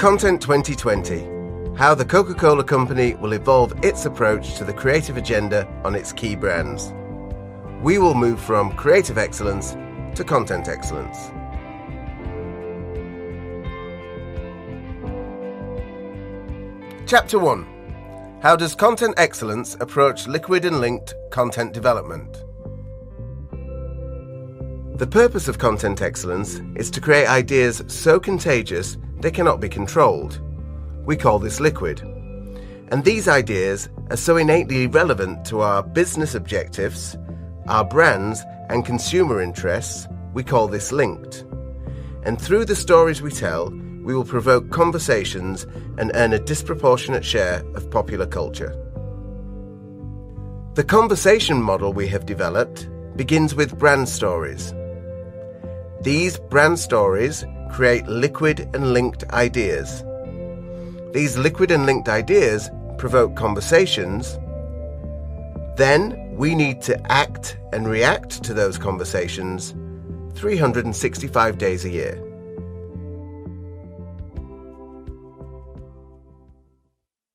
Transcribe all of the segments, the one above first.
Content 2020, how the Coca-Cola Company will evolve its approach to the creative agenda on its key brands. We will move from creative excellence to content excellence. Chapter 1. How does content excellence approach liquid and linked content development? The purpose of content excellence is to create ideas so contagious they cannot be controlled. We call this liquid. And these ideas are so innately relevant to our business objectives, our brands and consumer interests, we call this linked. And through the stories we tell, we will provoke conversations and earn a disproportionate share of popular culture. The conversation model we have developed begins with brand stories. These brand stories create liquid and linked ideas. These liquid and linked ideas provoke conversations. Then we need to act and react to those conversations 365 days a year.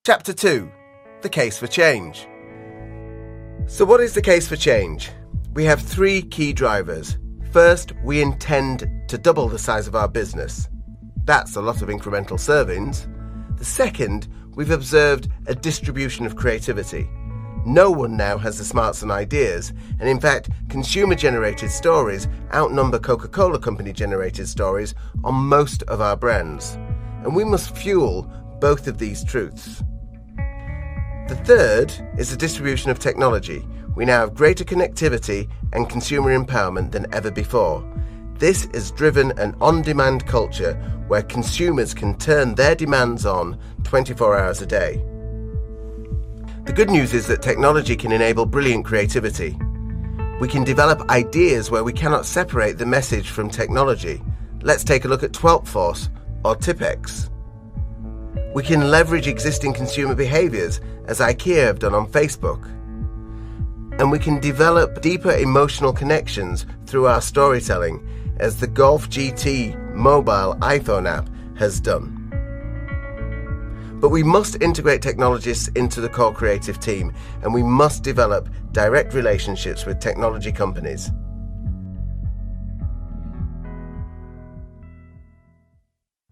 Chapter 2. The case for change. So what is the case for change? We have three key drivers. First, we intend to double the size of our business. That's a lot of incremental servings. The second, we've observed a distribution of creativity. No one now has the smarts and ideas, and in fact, consumer-generated stories outnumber Coca-Cola Company-generated stories on most of our brands. And we must fuel both of these truths. The third is the distribution of technology. We now have greater connectivity and consumer empowerment than ever before. This has driven an on-demand culture where consumers can turn their demands on 24 hours a day. The good news is that technology can enable brilliant creativity. We can develop ideas where we cannot separate the message from technology. Let's take a look at 12th Force or Tipex. We can leverage existing consumer behaviours, as IKEA have done on Facebook. And we can develop deeper emotional connections through our storytelling, as the Golf GT mobile iPhone app has done. But we must integrate technologists into the core creative team, and we must develop direct relationships with technology companies.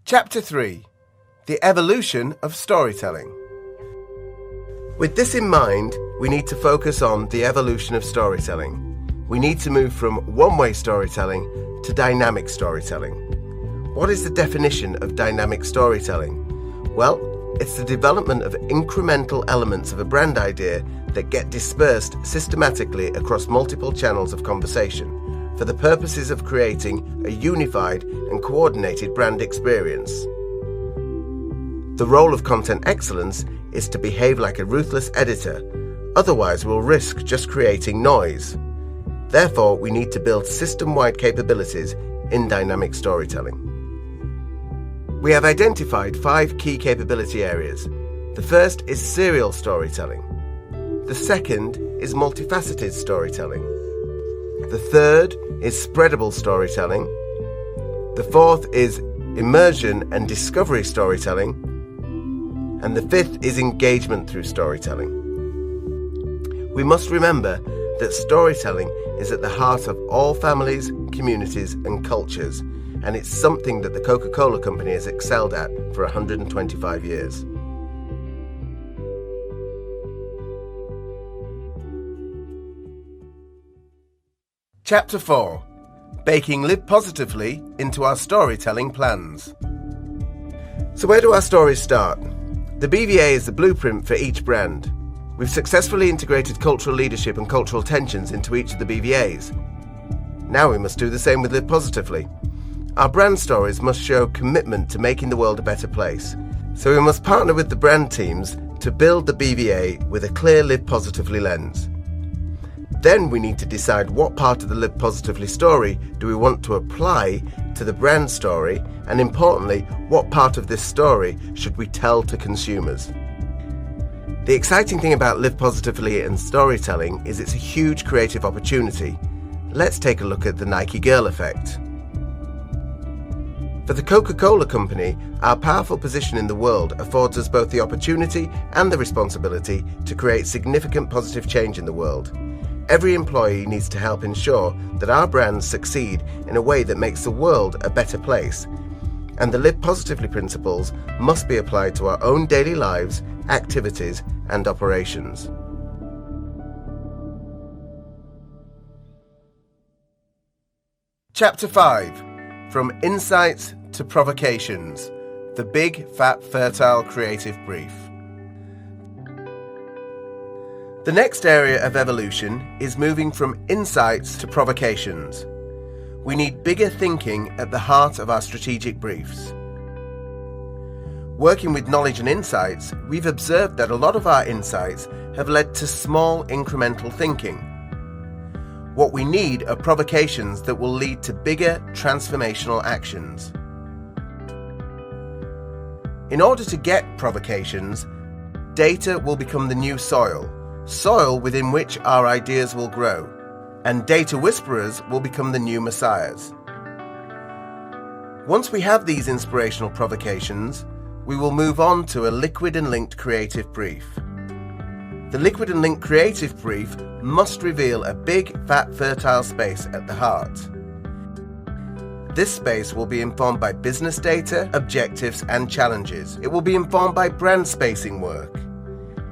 Chapter 3. The evolution of storytelling. With this in mind, we need to focus on the evolution of storytelling. We need to move from one-way storytelling to dynamic storytelling. What is the definition of dynamic storytelling? Well, it's the development of incremental elements of a brand idea that get dispersed systematically across multiple channels of conversation for the purposes of creating a unified and coordinated brand experience. The role of content excellence is to behave like a ruthless editor, otherwise we'll risk just creating noise. Therefore, we need to build system-wide capabilities in dynamic storytelling. We have identified 5 key capability areas. The first is serial storytelling. The second is multifaceted storytelling. The third is spreadable storytelling. The fourth is immersion and discovery storytelling. And the fifth is engagement through storytelling. We must remember that storytelling is at the heart of all families, communities and cultures, and it's something that the Coca-Cola Company has excelled at for 125 years. Chapter 4. Baking Live Positively into our storytelling plans. So where do our stories start? The BVA is the blueprint for each brand. We've successfully integrated cultural leadership and cultural tensions into each of the BVAs. Now we must do the same with Live Positively. Our brand stories must show commitment to making the world a better place. So we must partner with the brand teams to build the BVA with a clear Live Positively lens. Then we need to decide what part of the Live Positively story do we want to apply to the brand story, and importantly, what part of this story should we tell to consumers. The exciting thing about Live Positively and storytelling is it's a huge creative opportunity. Let's take a look at the Nike Girl effect. For the Coca-Cola company, our powerful position in the world affords us both the opportunity and the responsibility to create significant positive change in the world. Every employee needs to help ensure that our brands succeed in a way that makes the world a better place. And the Live Positively principles must be applied to our own daily lives, activities, and operations. Chapter 5. From Insights to Provocations, the Big, Fat, Fertile Creative Brief. The next area of evolution is moving from insights to provocations. We need bigger thinking at the heart of our strategic briefs. Working with knowledge and insights, we've observed that a lot of our insights have led to small incremental thinking. What we need are provocations that will lead to bigger transformational actions. In order to get provocations, data will become the new soil within which our ideas will grow, and data whisperers will become the new messiahs. Once we have these inspirational provocations, we will move on to a liquid and linked creative brief. The liquid and linked creative brief must reveal a big, fat, fertile space at the heart. This space will be informed by business data, objectives, and challenges. It will be informed by brand spacing work.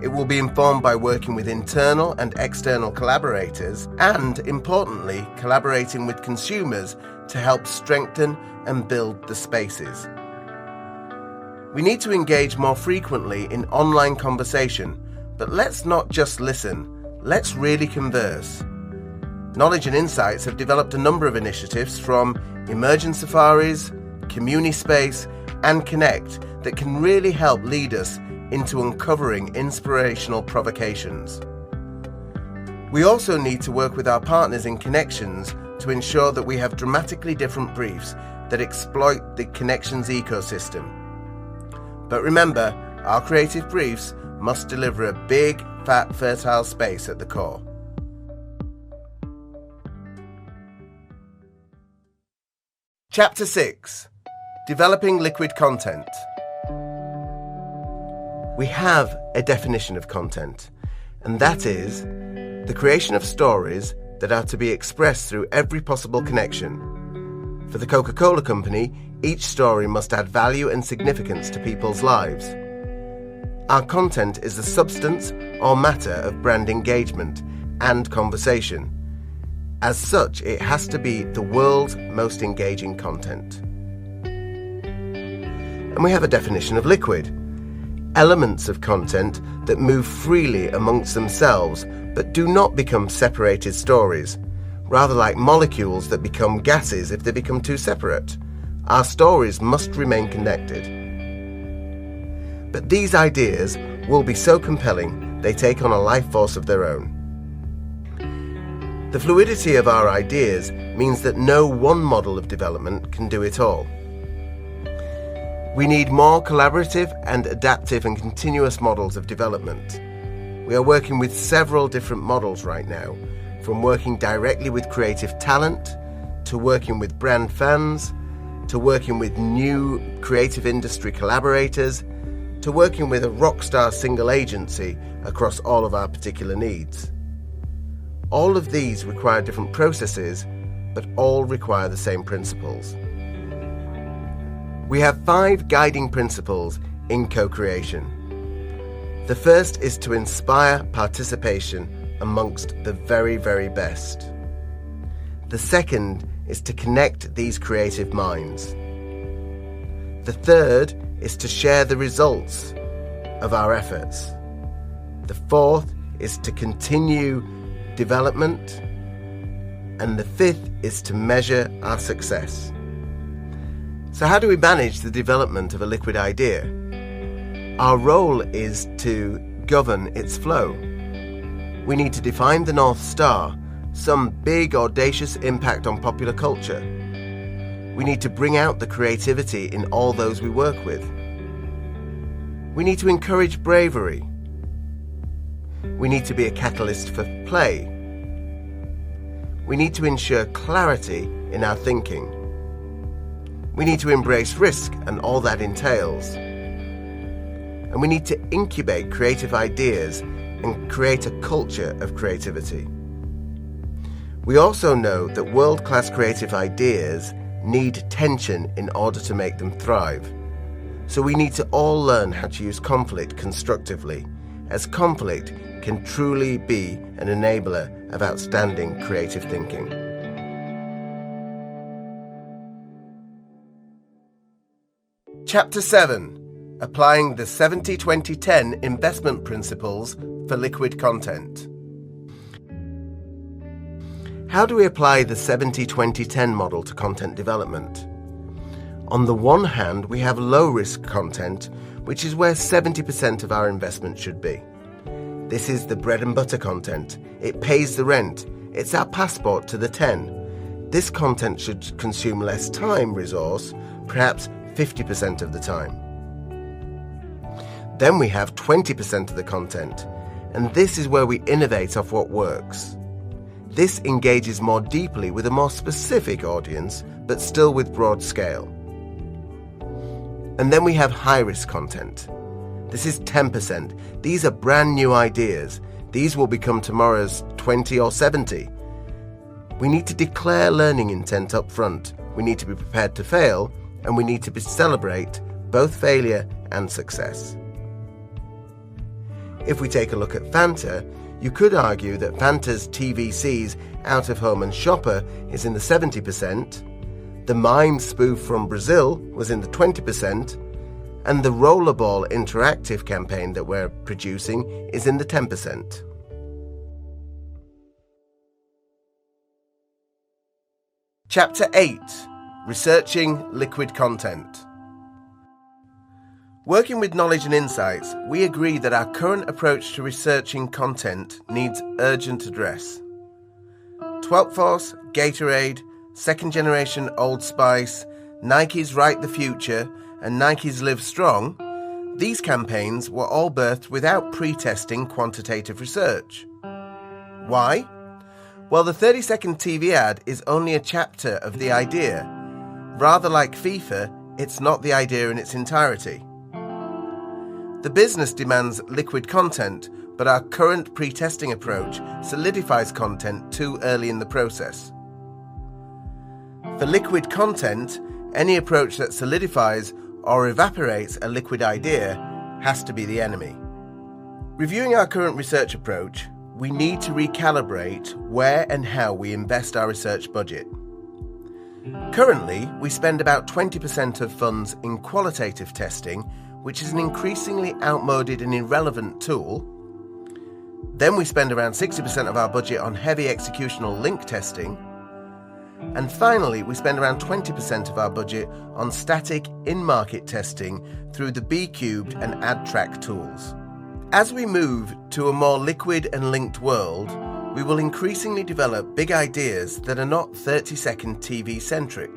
It will be informed by working with internal and external collaborators, and, importantly, collaborating with consumers to help strengthen and build the spaces. We need to engage more frequently in online conversation, but let's not just listen, let's really converse. Knowledge and Insights have developed a number of initiatives from Emergent Safaris, CommuniSpace, and Connect that can really help lead us into uncovering inspirational provocations. We also need to work with our partners in Connections to ensure that we have dramatically different briefs that exploit the Connections ecosystem. But remember, our creative briefs must deliver a big, fat, fertile space at the core. Chapter 6. Developing Liquid Content. We have a definition of content, and that is the creation of stories that are to be expressed through every possible connection. For the Coca-Cola company, each story must add value and significance to people's lives. Our content is the substance or matter of brand engagement and conversation. As such, it has to be the world's most engaging content. And we have a definition of liquid. Elements of content that move freely amongst themselves but do not become separated stories, rather like molecules that become gases if they become too separate. Our stories must remain connected. But these ideas will be so compelling they take on a life force of their own. The fluidity of our ideas means that no one model of development can do it all. We need more collaborative and adaptive and continuous models of development. We are working with several different models right now, from working directly with creative talent, to working with brand fans, to working with new creative industry collaborators, to working with a rockstar single agency across all of our particular needs. All of these require different processes, but all require the same principles. We have 5 guiding principles in co-creation. The first is to inspire participation amongst the very, very best. The second is to connect these creative minds. The third is to share the results of our efforts. The fourth is to continue development. And the fifth is to measure our success. So how do we manage the development of a liquid idea? Our role is to govern its flow. We need to define the North Star, some big audacious impact on popular culture. We need to bring out the creativity in all those we work with. We need to encourage bravery. We need to be a catalyst for play. We need to ensure clarity in our thinking. We need to embrace risk and all that entails. And we need to incubate creative ideas and create a culture of creativity. We also know that world-class creative ideas need tension in order to make them thrive. So we need to all learn how to use conflict constructively, as conflict can truly be an enabler of outstanding creative thinking. Chapter 7. Applying the 70-20-10 investment principles for liquid content. How do we apply the 70-20-10 model to content development? On the one hand, we have low-risk content, which is where 70% of our investment should be. This is the bread and butter content. It pays the rent. It's our passport to the 10. This content should consume less time resource, perhaps 50% of the time. Then we have 20% of the content, and this is where we innovate off what works. This engages more deeply with a more specific audience, but still with broad scale. And then we have high-risk content. This is 10%. These are brand new ideas. These will become tomorrow's 20 or 70. We need to declare learning intent up front. We need to be prepared to fail, and we need to celebrate both failure and success. If we take a look at Fanta, you could argue that Fanta's TVC's Out of Home and Shopper is in the 70%, the mime spoof from Brazil was in the 20%, and the Rollerball interactive campaign that we're producing is in the 10%. Chapter 8. Researching liquid content. Working with knowledge and insights, we agree that our current approach to researching content needs urgent address. 12th Force, Gatorade, Second Generation Old Spice, Nike's Write the Future, and Nike's Live Strong, these campaigns were all birthed without pre-testing quantitative research. Why? Well, the 30-second TV ad is only a chapter of the idea. Rather like FIFA, it's not the idea in its entirety. The business demands liquid content, but our current pre-testing approach solidifies content too early in the process. For liquid content, any approach that solidifies or evaporates a liquid idea has to be the enemy. Reviewing our current research approach, we need to recalibrate where and how we invest our research budget. Currently, we spend about 20% of funds in qualitative testing, which is an increasingly outmoded and irrelevant tool. Then we spend around 60% of our budget on heavy executional link testing. And finally, we spend around 20% of our budget on static in-market testing through the B-Cubed and AdTrack tools. As we move to a more liquid and linked world, we will increasingly develop big ideas that are not 30-second TV-centric.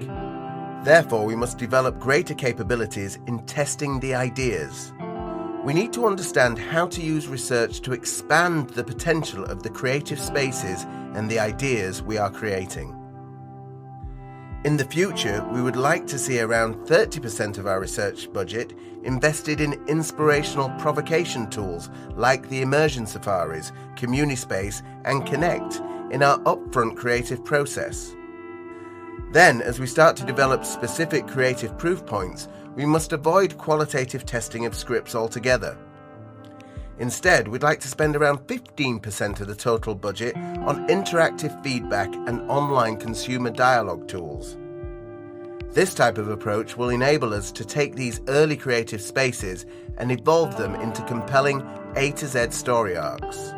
Therefore, we must develop greater capabilities in testing the ideas. We need to understand how to use research to expand the potential of the creative spaces and the ideas we are creating. In the future, we would like to see around 30% of our research budget invested in inspirational provocation tools like the Immersion Safaris, CommuniSpace, and Connect in our upfront creative process. Then, as we start to develop specific creative proof points, we must avoid qualitative testing of scripts altogether. Instead, we'd like to spend around 15% of the total budget on interactive feedback and online consumer dialogue tools. This type of approach will enable us to take these early creative spaces and evolve them into compelling A to Z story arcs.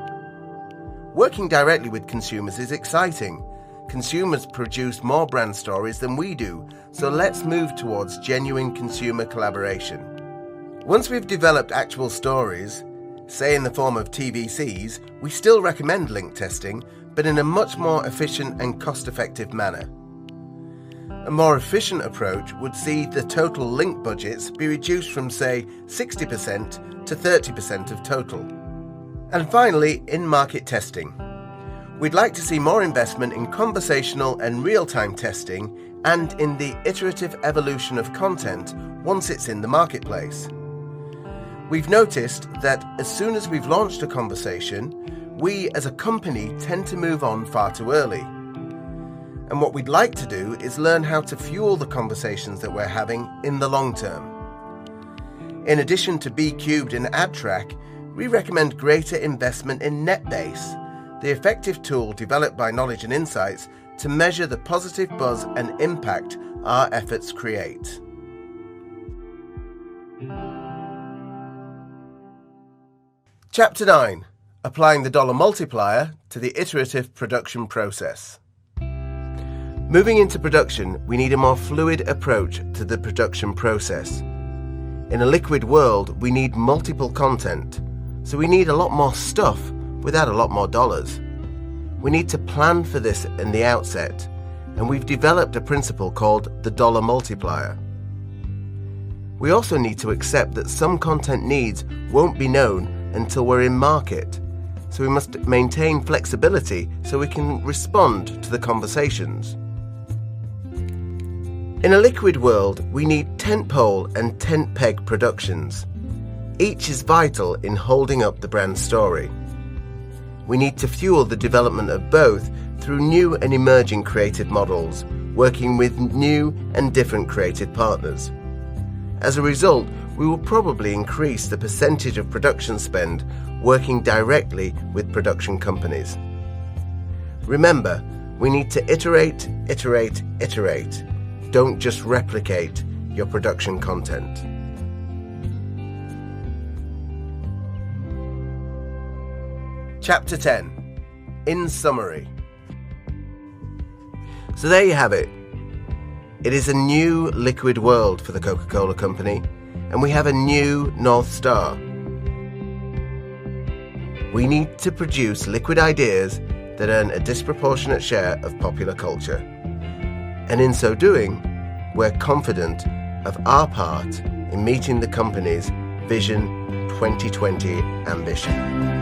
Working directly with consumers is exciting. Consumers produce more brand stories than we do, so let's move towards genuine consumer collaboration. Once we've developed actual stories, say in the form of TVCs, we still recommend link testing, but in a much more efficient and cost-effective manner. A more efficient approach would see the total link budgets be reduced from, say, 60% to 30% of total. And finally, in-market testing. We'd like to see more investment in conversational and real-time testing and in the iterative evolution of content once it's in the marketplace. We've noticed that as soon as we've launched a conversation, we as a company tend to move on far too early. And what we'd like to do is learn how to fuel the conversations that we're having in the long term. In addition to B Cubed and AdTrack, we recommend greater investment in NetBase, the effective tool developed by Knowledge and Insights to measure the positive buzz and impact our efforts create. Chapter 9. Applying the dollar multiplier to the iterative production process. Moving into production, we need a more fluid approach to the production process. In a liquid world, we need multiple content, so we need a lot more stuff without a lot more dollars. We need to plan for this in the outset, and we've developed a principle called the dollar multiplier. We also need to accept that some content needs won't be known until we're in market, so we must maintain flexibility so we can respond to the conversations. In a liquid world, we need tentpole and tent peg productions. Each is vital in holding up the brand story. We need to fuel the development of both through new and emerging creative models, working with new and different creative partners. As a result, we will probably increase the percentage of production spend working directly with production companies. Remember, we need to iterate, iterate, iterate. Don't just replicate your production content. Chapter 10. In summary. So there you have it. It is a new liquid world for the Coca-Cola Company, and we have a new North Star. We need to produce liquid ideas that earn a disproportionate share of popular culture. And in so doing, we're confident of our part in meeting the company's Vision 2020 ambition.